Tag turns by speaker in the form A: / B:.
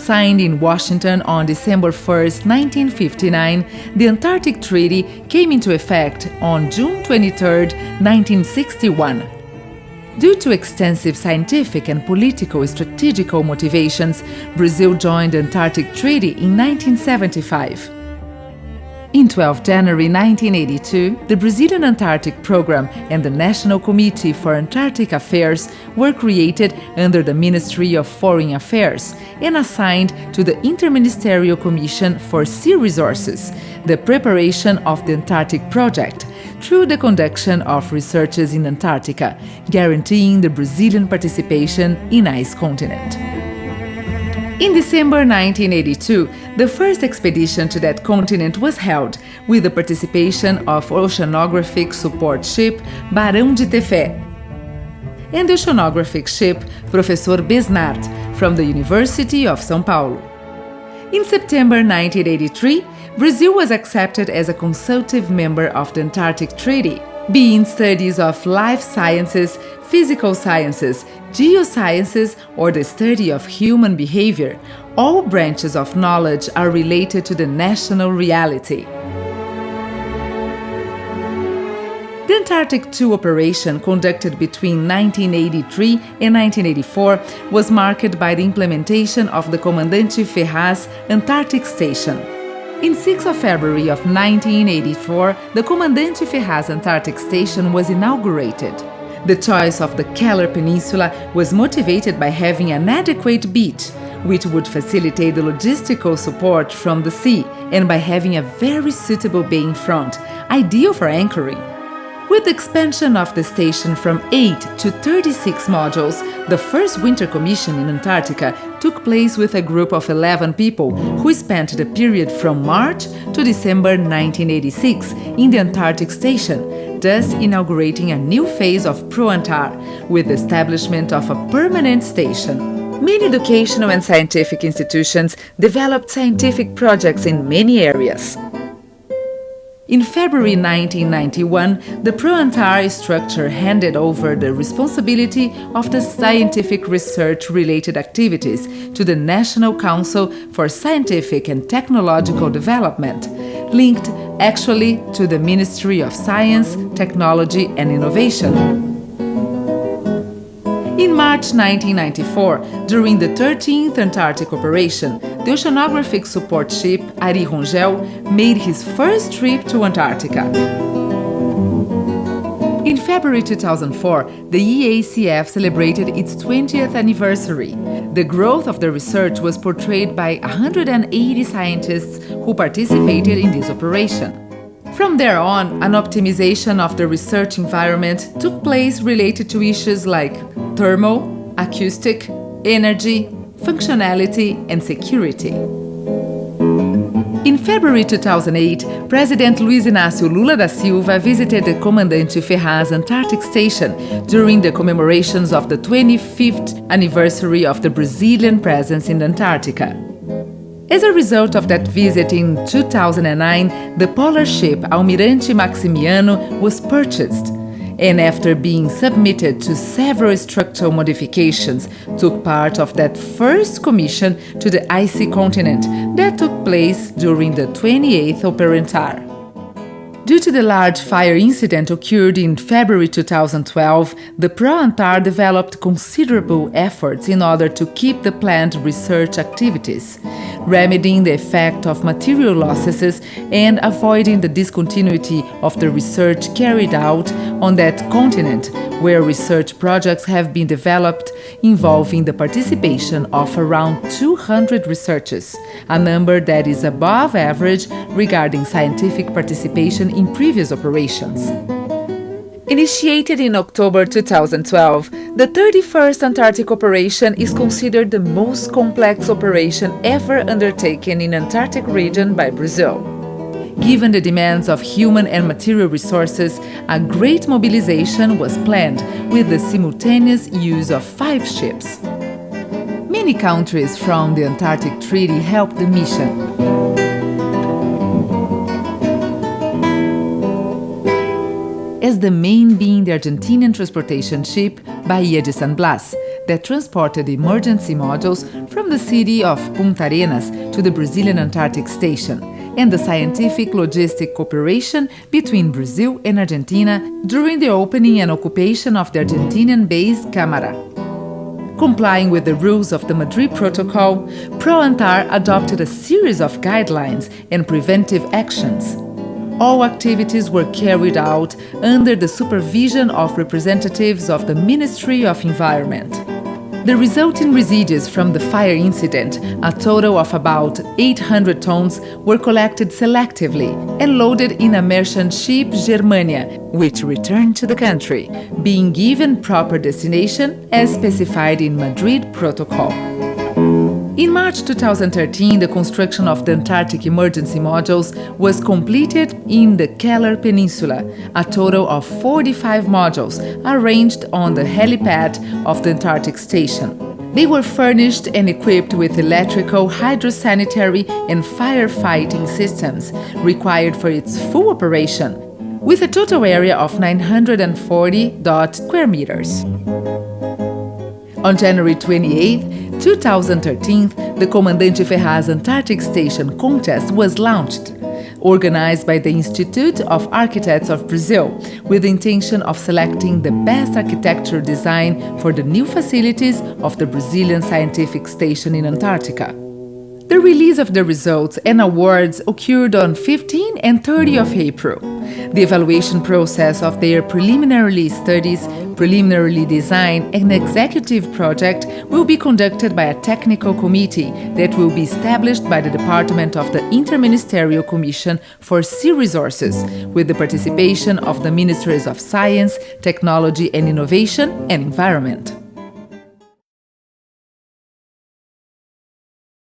A: Signed in Washington on December 1st, 1959, the Antarctic Treaty came into effect on June 23rd, 1961. Due to extensive scientific and political strategical motivations, Brazil joined the Antarctic Treaty in 1975. In 12 January 1982, the Brazilian Antarctic Program and the National Committee for Antarctic Affairs were created under the Ministry of Foreign Affairs and assigned to the Interministerial Commission for Sea Resources, the preparation of the Antarctic Project, through the conduction of researches in Antarctica, guaranteeing the Brazilian participation in ice continent. In December 1982, the first expedition to that continent was held, with the participation of Oceanographic Support Ship Barão de Tefé and the Oceanographic Ship Professor Besnard from the University of São Paulo. In September 1983, Brazil was accepted as a consultative member of the Antarctic Treaty, being studies of life sciences, physical sciences, geosciences, or the study of human behavior. All branches of knowledge are related to the national reality. The Antarctic II operation, conducted between 1983 and 1984, was marked by the implementation of the Comandante Ferraz Antarctic Station. In 6 February of 1984, the Comandante Ferraz Antarctic Station was inaugurated. The choice of the Keller Peninsula was motivated by having an adequate beach, which would facilitate the logistical support from the sea, and by having a very suitable bay in front, ideal for anchoring. With the expansion of the station from 8 to 36 modules, the first winter commission in Antarctica took place with a group of 11 people who spent the period from March to December 1986 in the Antarctic Station, thus inaugurating a new phase of ProAntar with the establishment of a permanent station. Many educational and scientific institutions developed scientific projects in many areas. In February 1991, the ProAntar structure handed over the responsibility of the scientific research-related activities to the National Council for Scientific and Technological Development, linked actually to the Ministry of Science, Technology and Innovation. In March 1994, during the 13th Antarctic Operation, the Oceanographic Support Ship Ari Rongel made his first trip to Antarctica. In February 2004, the EACF celebrated its 20th anniversary. The growth of the research was portrayed by 180 scientists who participated in this operation. From there on, an optimization of the research environment took place related to issues like thermal, acoustic, energy, functionality, and security. In February 2008, President Luiz Inácio Lula da Silva visited the Comandante Ferraz Antarctic Station during the commemorations of the 25th anniversary of the Brazilian presence in Antarctica. As a result of that visit in 2009, the polar ship Almirante Maximiano was purchased, and after being submitted to several structural modifications, took part of that first commission to the icy continent that took place during the 28th Operantar. Due to the large fire incident occurred in February 2012, the ProAntar developed considerable efforts in order to keep the planned research activities, remedying the effect of material losses and avoiding the discontinuity of the research carried out on that continent, where research projects have been developed involving the participation of around 200 researchers, a number that is above average regarding scientific participation in previous operations. Initiated in October 2012, the 31st Antarctic Operation is considered the most complex operation ever undertaken in the Antarctic region by Brazil. Given the demands of human and material resources, a great mobilization was planned with the simultaneous use of 5 ships. Many countries from the Antarctic Treaty helped the mission. As the main being the Argentinian transportation ship Bahia de San Blas, that transported emergency modules from the city of Punta Arenas to the Brazilian Antarctic Station, and the scientific logistic cooperation between Brazil and Argentina during the opening and occupation of the Argentinian base Câmara. Complying with the rules of the Madrid Protocol, ProAntar adopted a series of guidelines and preventive actions. All activities were carried out under the supervision of representatives of the Ministry of Environment. The resulting residues from the fire incident, a total of about 800 tons, were collected selectively and loaded in a merchant ship Germania, which returned to the country, being given proper destination as specified in Madrid Protocol. In March 2013, the construction of the Antarctic emergency modules was completed in the Keller Peninsula, a total of 45 modules arranged on the helipad of the Antarctic Station. They were furnished and equipped with electrical, hydrosanitary, and firefighting systems required for its full operation, with a total area of 940 square meters. On January 28, 2013, the Comandante Ferraz Antarctic Station contest was launched, organized by the Institute of Architects of Brazil, with the intention of selecting the best architecture design for the new facilities of the Brazilian Scientific Station in Antarctica. The release of the results and awards occurred on 15 and 30 of April. The evaluation process of their preliminary studies, preliminary design, and executive project will be conducted by a technical committee that will be established by the Department of the Interministerial Commission for Sea Resources, with the participation of the Ministries of Science, Technology and Innovation and Environment.